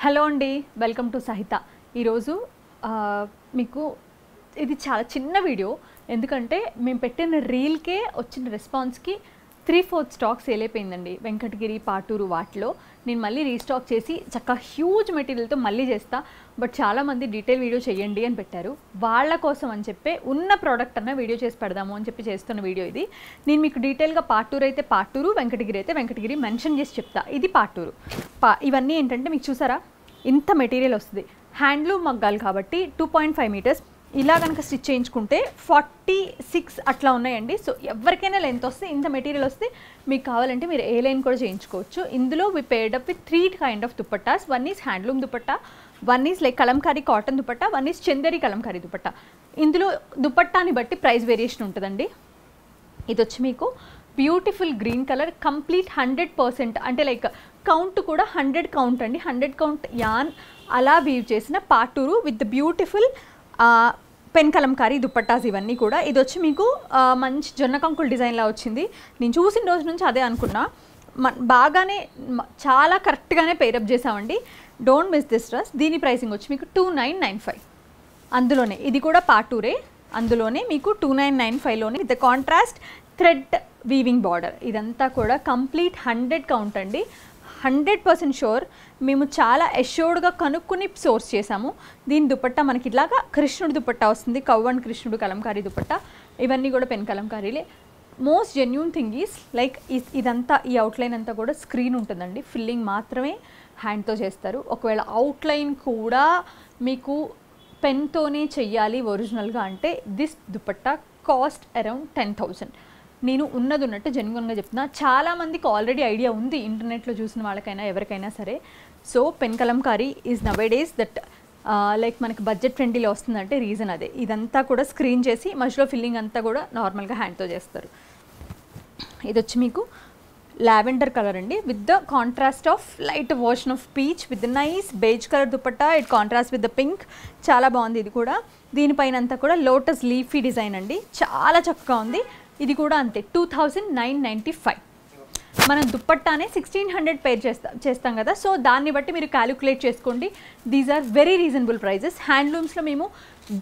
Hello అండి, welcome to సహిత. ఈరోజు మీకు ఇది చాలా చిన్న వీడియో, ఎందుకంటే మేము పెట్టిన రీల్కే వచ్చిన రెస్పాన్స్కి 3/4 స్టాక్ సేల్ అయిపోయిందండి. వెంకటగిరి, పాటూరు వాటిలో నేను మళ్ళీ రీస్టాక్ చేసి చక్కగా హ్యూజ్ మెటీరియల్తో మళ్ళీ చేస్తా. బట్ చాలామంది డీటెయిల్ వీడియో చేయండి అని పెట్టారు. వాళ్ళ కోసం అని చెప్పి ఉన్న ప్రోడక్ట్ అన్న వీడియో చేసి పెడదాము అని చెప్పి చేస్తున్న వీడియో ఇది. నేను మీకు డీటెయిల్గా పాటూరు అయితే పాటూరు, వెంకటగిరి అయితే వెంకటగిరి మెన్షన్ చేసి చెప్తా. ఇది పాటూరు. ఇవన్నీ ఏంటంటే మీకు చూసారా, ఇంత మెటీరియల్ వస్తుంది. హ్యాండ్లూమ్ మగ్గాలు కాబట్టి 2.5 మీటర్స్ ఇలా కనుక స్టిచ్ చేయించుకుంటే 46 అట్లా ఉన్నాయండి. సో ఎవరికైనా లెంత్ వస్తే ఇంత మెటీరియల్ వస్తే మీకు కావాలంటే మీరు ఏ లైన్ కూడా చేయించుకోవచ్చు. ఇందులో we paired up with 3 kind of dupattas. One is handloom dupatta, one is like kalamkari cotton dupatta, one is Chanderi kalamkari dupatta. ఇందులో దుపట్టాని బట్టి ప్రైస్ వేరియేషన్ ఉంటుందండి. ఇది వచ్చి మీకు బ్యూటిఫుల్ గ్రీన్ కలర్, కంప్లీట్ 100% అంటే లైక్ కౌంట్ కూడా 100 కౌంట్ అండి. 100 కౌంట్ యాన్ అలా వీవ్ చేసిన Paturu with beautiful pen Kalamkari dupattas ఇవన్నీ కూడా. ఇది వచ్చి మీకు మంచి జొన్న కంకుల్ డిజైన్లా వచ్చింది. నేను చూసిన రోజు నుంచి అదే అనుకున్నా. బాగానే చాలా కరెక్ట్గానే పేరప్ చేసామండి. Don't miss this dress. దీని ప్రైసింగ్ వచ్చి మీకు 2995. అందులోనే ఇది కూడా పాటూరే. అందులోనే మీకు 2995లోనే with contrast thread weaving border. ఇదంతా కూడా కంప్లీట్ 100 కౌంట్ అండి. 100% షూర్. మేము చాలా అష్యూర్డ్గా కనుక్కుని సోర్స్ చేసాము. దీని దుపట్టా మనకి ఇట్లాగా కృష్ణుడు దుపట్టా వస్తుంది. కవ్వన్ కృష్ణుడు కలంకారీ దుపట్టా. ఇవన్నీ కూడా పెన్ కలంకారీలే. Most genuine thing is like ఇదంతా ఈ అవుట్లైన్ అంతా కూడా స్క్రీన్ ఉంటుందండి. ఫిల్లింగ్ మాత్రమే హ్యాండ్తో చేస్తారు. ఒకవేళ అవుట్లైన్ కూడా మీకు పెన్తోనే చెయ్యాలి ఒరిజినల్గా అంటే దిస్ దుపట్టా కాస్ట్ అరౌండ్ 10,000. నేను ఉన్నది ఉన్నట్టు జెన్యున్గా చెప్తున్నా. చాలామందికి ఆల్రెడీ ఐడియా ఉంది, ఇంటర్నెట్లో చూసిన వాళ్ళకైనా ఎవరికైనా సరే. So pen Kalamkari is nowadays that like మనకి బడ్జెట్ ఫ్రెండ్లీలో వస్తుందంటే రీజన్ అదే. ఇదంతా కూడా స్క్రీన్ చేసి మధ్యలో ఫిల్లింగ్ అంతా కూడా నార్మల్గా హ్యాండ్తో చేస్తారు. ఇది వచ్చి మీకు లావెండర్ కలర్ అండి with the contrast of light version of peach with nice beige colour dupatta. It contrast with the pink. చాలా బాగుంది ఇది కూడా. దీనిపైన అంతా కూడా లోటస్ లీఫీ డిజైన్ అండి. చాలా చక్కగా ఉంది. ఇది కూడా అంతే 2995. మనం దుప్పట్టానే 1600 పేర్ చేస్తాం కదా. సో దాన్ని బట్టి మీరు క్యాలిక్యులేట్ చేసుకోండి. These are very reasonable prices. హ్యాండ్లూమ్స్లో మేము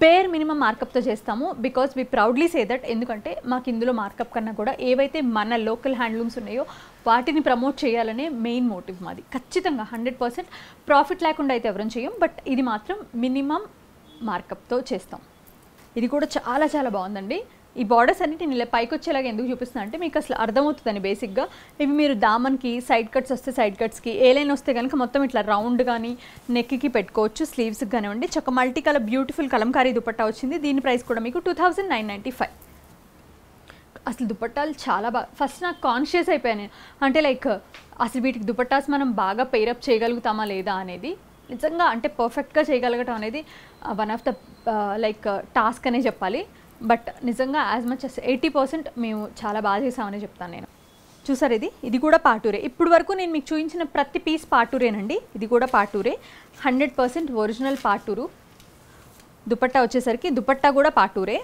బేర్ మినిమం మార్కప్తో చేస్తాము. Because we proudly say that. ఎందుకంటే మాకు ఇందులో మార్కప్ కన్నా కూడా ఏవైతే మన లోకల్ హ్యాండ్లూమ్స్ ఉన్నాయో వాటిని ప్రమోట్ చేయాలనే మెయిన్ మోటివ్ మాది. ఖచ్చితంగా 100% ప్రాఫిట్ లేకుండా అయితే ఎవరం చేయం. బట్ ఇది మాత్రం మినిమం మార్కప్తో చేస్తాం. ఇది కూడా చాలా చాలా బాగుందండి. ఈ బార్డర్స్ అన్నిటి నేను ఇలా పైకి వచ్చేలాగా ఎందుకు చూపిస్తున్నా అంటే మీకు అసలు అర్థమవుతుందని. బేసిక్గా ఇవి మీరు దామన్కి సైడ్ కట్స్ వస్తే సైడ్ కట్స్కి, ఏ లైన్ వస్తే కనుక మొత్తం ఇట్లా రౌండ్ కానీ నెక్కి పెట్టుకోవచ్చు. స్లీవ్స్కి కానివ్వండి. చక్క multi colour beautiful Kalamkari dupatta వచ్చింది. దీని ప్రైస్ కూడా మీకు 2995. అసలు దుపట్టాలు చాలా బాగా ఫస్ట్ నాకు కాన్షియస్ అయిపోయాను. అంటే లైక్ అసలు వీటికి దుపట్టాస్ మనం బాగా పేరప్ చేయగలుగుతామా లేదా అనేది. నిజంగా అంటే పర్ఫెక్ట్గా చేయగలగటం అనేది one of the like task అనే చెప్పాలి. బట్ నిజంగా యాజ్ మచ్ అస్ 80% మేము చాలా బాగా చేసామని చెప్తాను నేను. చూసారు ఇది కూడా పాటూరే. ఇప్పుడు వరకు నేను మీకు చూపించిన ప్రతి పీస్ పాటూరేనండి. ఇది కూడా పాటూరే. 100% ఒరిజినల్ పాటూరు. దుపట్టా వచ్చేసరికి దుపట్టా కూడా పాటూరే.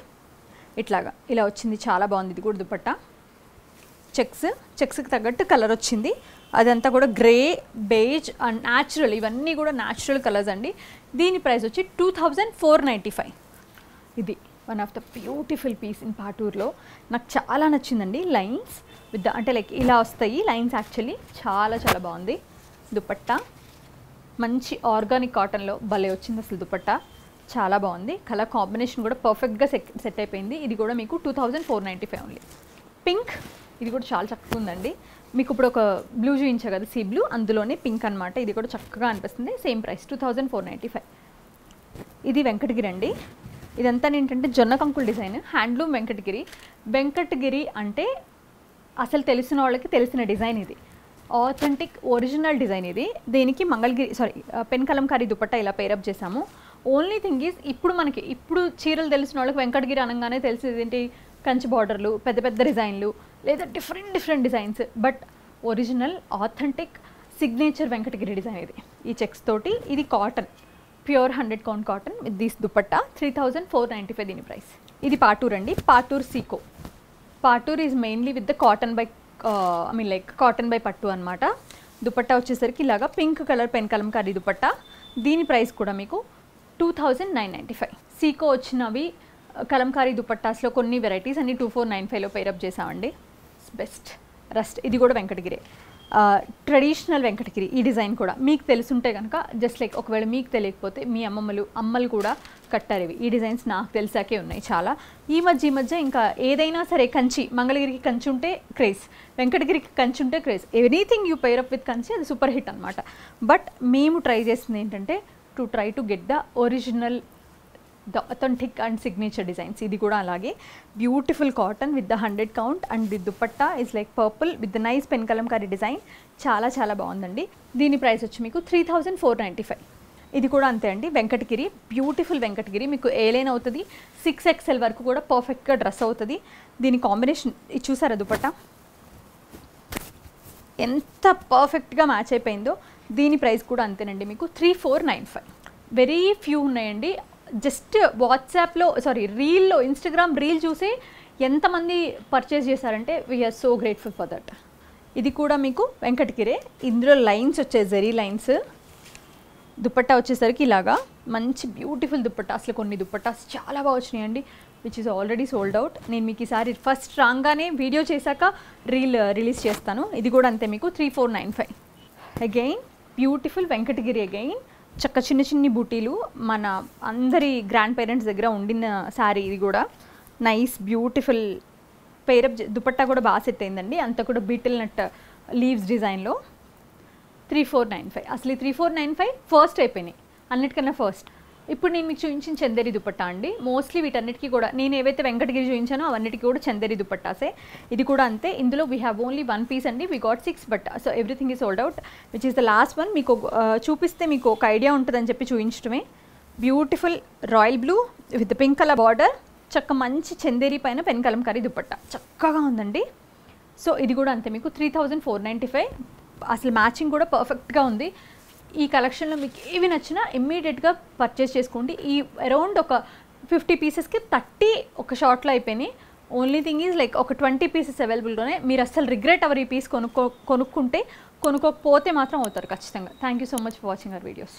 ఇట్లాగా ఇలా వచ్చింది. చాలా బాగుంది. ఇది కూడా దుపట్టా చెక్స్కి తగ్గట్టు కలర్ వచ్చింది. అదంతా కూడా గ్రే, బేజ్ అండ్ న్యాచురల్. ఇవన్నీ కూడా న్యాచురల్ కలర్స్ అండి. దీని ప్రైస్ వచ్చి 2495. ఇది one of the beautiful piece in పాటూర్లో. నాకు చాలా నచ్చిందండి. లైన్స్ విత్ అంటే లైక్ ఇలా వస్తాయి లైన్స్. యాక్చువల్లీ చాలా చాలా బాగుంది దుపట్టా. మంచి ఆర్గానిక్ కాటన్లో భలే వచ్చింది అసలు దుపట్టా. చాలా బాగుంది. కలర్ కాంబినేషన్ కూడా పర్ఫెక్ట్గా సెట్ అయిపోయింది. ఇది కూడా మీకు 2495 ఓన్లీ. పింక్. ఇది కూడా చాలా చక్కగా ఉందండి. మీకు ఇప్పుడు ఒక బ్లూ చూపించా కదా, సీ బ్లూ, అందులోనే పింక్ అనమాట. ఇది కూడా చక్కగా అనిపిస్తుంది. Same price 2495. ఇది వెంకటగిరి అండి. ఇదంతా ఏంటంటే జొన్న కంకుల్ డిజైన్. హ్యాండ్లూమ్ వెంకటగిరి అంటే అసలు తెలిసిన వాళ్ళకి తెలిసిన డిజైన్. ఇది ఆథెంటిక్ ఒరిజినల్ డిజైన్. ఇది దీనికి పెన్ కలంకారీ దుపట్టా ఇలా పేరప్ చేసాము. ఓన్లీ థింగ్ ఈజ్ ఇప్పుడు చీరలు తెలిసిన వాళ్ళకి వెంకటగిరి అనగానే తెలిసేది ఏంటి, కంచి బార్డర్లు, పెద్ద పెద్ద డిజైన్లు, లేదా different designs. But original authentic signature Venkatagiri design ఇది. ఈ చెక్స్ తోటి. ఇది cotton, pure 100 count cotton with this dupatta. 3495 దీని ప్రైస్. ఇది పాటూర్ అండి. పాటూర్ సీకో. Patur is mainly with the cotton by cotton by పట్టు అనమాట. దుపట్టా వచ్చేసరికి ఇలాగా pink colour pen kalamkari dupatta. దీని ప్రైస్ కూడా మీకు 2995. సీకో వచ్చినవి కలంకారీ దుపట్టాస్లో కొన్ని వెరైటీస్ అన్ని 2495లో పేరప్ చేసామండి. Best rust. ఇది కూడా వెంకటగిరి, ట్రెడిషనల్ వెంకటగిరి. ఈ డిజైన్ కూడా మీకు తెలుసుంటే కనుక జస్ట్ లైక్ ఒకవేళ మీకు తెలియకపోతే మీ అమ్మలు కూడా కట్టారు ఇవి. ఈ డిజైన్స్ నాకు తెలిసాకే ఉన్నాయి చాలా. ఈ మధ్య ఇంకా ఏదైనా సరే కంచి, మంగళగిరికి కంచి ఉంటే క్రేజ్, వెంకటగిరికి కంచి ఉంటే craze. Anything you pair up with Kanchi అది సూపర్ హిట్ అనమాట. బట్ మేము ట్రై చేసింది ఏంటంటే to get the original, the authentic and signature designs. ఇది కూడా అలాగే beautiful cotton with the 100 count and the dupatta is like purple with the nice pen Kalamkari design. చాలా చాలా బాగుందండి. దీని ప్రైస్ వచ్చి మీకు 3495. ఇది కూడా అంతే అండి, వెంకటగిరి, బ్యూటిఫుల్ వెంకటగిరి. మీకు ఏలైన్ అవుతుంది, 6XL వరకు కూడా పర్ఫెక్ట్గా డ్రెస్ అవుతుంది. దీని కాంబినేషన్ ఇది చూసారా, దుపట్టా ఎంత పర్ఫెక్ట్గా మ్యాచ్ అయిపోయిందో. దీని ప్రైస్ కూడా అంతేనండి, మీకు 3495. వెరీ ఫ్యూ ఉన్నాయండి. జస్ట్ వాట్సాప్లో రీల్లో, ఇన్స్టాగ్రామ్ రీల్ చూసి ఎంతమంది పర్చేస్ చేశారంటే we are so grateful for that. ఇది కూడా మీకు వెంకటగిరే. ఇందులో లైన్స్ వచ్చాయి, జరీ లైన్స్. దుపట్టా వచ్చేసరికి ఇలాగా మంచి బ్యూటిఫుల్ దుపట్టా. అసలు కొన్ని దుపట్టాస్ చాలా బాగా వచ్చినాయండి, which is already sold out. నేను మీకు ఈసారి ఫస్ట్ రాగానే వీడియో చేశాక రీల్ రిలీజ్ చేస్తాను. ఇది కూడా అంతే మీకు 3495. Again beautiful Venkatagiri. అగైన్ చక్క చిన్ని బూటీలు, మన అందరి గ్రాండ్ పేరెంట్స్ దగ్గర ఉండిన శారీ. ఇది కూడా నైస్ బ్యూటిఫుల్ పేరప్. దుపట్టా కూడా బాగా సెట్ అయిందండి, అంతా కూడా బీటిల్ నట్ లీవ్స్ డిజైన్లో. 3495. అసలు ఈ 3495 ఫస్ట్ అయిపోయినాయి, అన్నిటికన్నా ఫస్ట్. ఇప్పుడు నేను మీకు చూపించిన చందేరి దుపట్టా అండి. మోస్ట్లీ వీటన్నిటికీ కూడా నేను ఏవైతే వెంకటగిరి చూపించానో అవన్నిటికీ కూడా చందేరి దుపట్టాసే. ఇది కూడా అంతే. ఇందులో వీ హ్యావ్ ఓన్లీ 1 పీస్ అండి, we got 6, but so everything is sold out, which is the last one. మీకు చూపిస్తే మీకు ఒక ఐడియా ఉంటుందని చెప్పి చూపించడమే. Beautiful royal blue with pink colour border, చక్క మంచి చందేరి పైన పెన్ కలంకారీ దుపట్టా, చక్కగా ఉందండి. సో ఇది కూడా అంతే మీకు 3495. అసలు మ్యాచింగ్ కూడా పర్ఫెక్ట్గా ఉంది. ఈ కలెక్షన్లో మీకు ఏవి నచ్చినా ఇమ్మీడియట్గా పర్చేస్ చేసుకోండి. ఈ అరౌండ్ ఒక 50 పీసెస్కి 30 ఒక షార్ట్లో అయిపోయినాయి. ఓన్లీ థింగ్ ఈజ్ లైక్ ఒక 20 పీసెస్ అవైలబుల్లోనే. మీరు అసలు రిగ్రెట్ అవర్ ఈ పీస్ కొనుక్కోకపోతే మాత్రం అవుతారు ఖచ్చితంగా. Thank you so much for watching our videos.